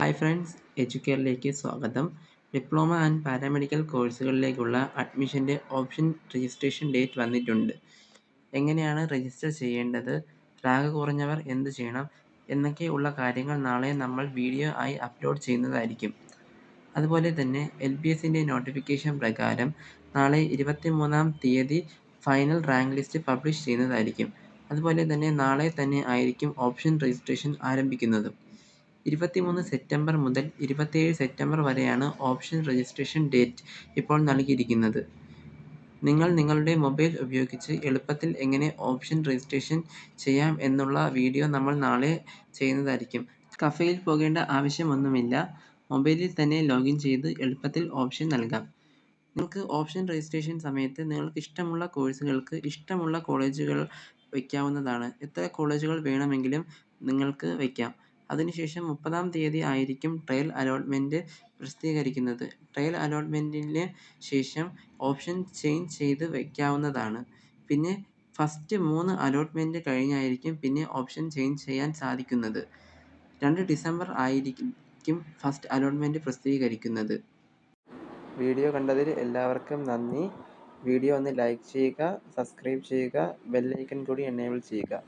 Hi friends, എഡ്യൂക്കെയറിലേക്ക് സ്വാഗതം. Diploma and paramedical കോഴ്സുകളിലേക്കുള്ള അഡ്മിഷൻ്റെ ഓപ്ഷൻ രജിസ്ട്രേഷൻ ഡേറ്റ് വന്നിട്ടുണ്ട്. എങ്ങനെയാണ് രജിസ്റ്റർ ചെയ്യേണ്ടത്, റാങ്ക് കുറഞ്ഞവർ എന്ത് ചെയ്യണം എന്നൊക്കെയുള്ള കാര്യങ്ങൾ നാളെ നമ്മൾ വീഡിയോ ആയി അപ്ലോഡ് ചെയ്യുന്നതായിരിക്കും. അതുപോലെ തന്നെ LBSൻ്റെ നോട്ടിഫിക്കേഷൻ പ്രകാരം നാളെ 23-ാം തീയതി ഫൈനൽ റാങ്ക് ലിസ്റ്റ് പബ്ലിഷ് ചെയ്യുന്നതായിരിക്കും. അതുപോലെ തന്നെ നാളെ തന്നെ ആയിരിക്കും ഓപ്ഷൻ രജിസ്ട്രേഷൻ ആരംഭിക്കുന്നതും. 23 സെപ്റ്റംബർ മുതൽ 27 സെപ്റ്റംബർ വരെയാണ് ഓപ്ഷൻ രജിസ്ട്രേഷൻ ഡേറ്റ് ഇപ്പോൾ നൽകിയിരിക്കുന്നത്. നിങ്ങൾ നിങ്ങളുടെ മൊബൈൽ ഉപയോഗിച്ച് എളുപ്പത്തിൽ എങ്ങനെ ഓപ്ഷൻ രജിസ്ട്രേഷൻ ചെയ്യാം എന്നുള്ള വീഡിയോ നമ്മൾ നാളെ ചെയ്യുന്നതായിരിക്കും. കഫേയിൽ പോകേണ്ട ആവശ്യമൊന്നുമില്ല. മൊബൈലിൽ തന്നെ ലോഗിൻ ചെയ്ത് എളുപ്പത്തിൽ ഓപ്ഷൻ നൽകാം. നിങ്ങൾക്ക് ഓപ്ഷൻ രജിസ്ട്രേഷൻ സമയത്ത് നിങ്ങൾക്ക് ഇഷ്ടമുള്ള കോഴ്സുകൾക്ക് ഇഷ്ടമുള്ള കോളേജുകൾ വയ്ക്കാവുന്നതാണ്. എത്ര കോളേജുകൾ വേണമെങ്കിലും നിങ്ങൾക്ക് വയ്ക്കാം. അതിനുശേഷം 30-ാം തീയതി ആയിരിക്കും ട്രയൽ അലോട്ട്മെൻറ്റ് പ്രസിദ്ധീകരിക്കുന്നത്. ട്രയൽ അലോട്ട്മെൻറ്റിന് ശേഷം ഓപ്ഷൻ ചേഞ്ച് ചെയ്ത് വയ്ക്കാവുന്നതാണ്. പിന്നെ ഫസ്റ്റ് 3 അലോട്ട്മെൻറ്റ് കഴിഞ്ഞായിരിക്കും പിന്നെ ഓപ്ഷൻ ചേഞ്ച് ചെയ്യാൻ സാധിക്കുന്നത്. 2 ഡിസംബർ ആയിരിക്കും ഫസ്റ്റ് അലോട്ട്മെൻറ്റ് പ്രസിദ്ധീകരിക്കുന്നത്. വീഡിയോ കണ്ടതിൽ എല്ലാവർക്കും നന്ദി. വീഡിയോ ഒന്ന് ലൈക്ക് ചെയ്യുക, സബ്സ്ക്രൈബ് ചെയ്യുക, ബെൽ ഐക്കൺ കൂടി എനേബിൾ ചെയ്യുക.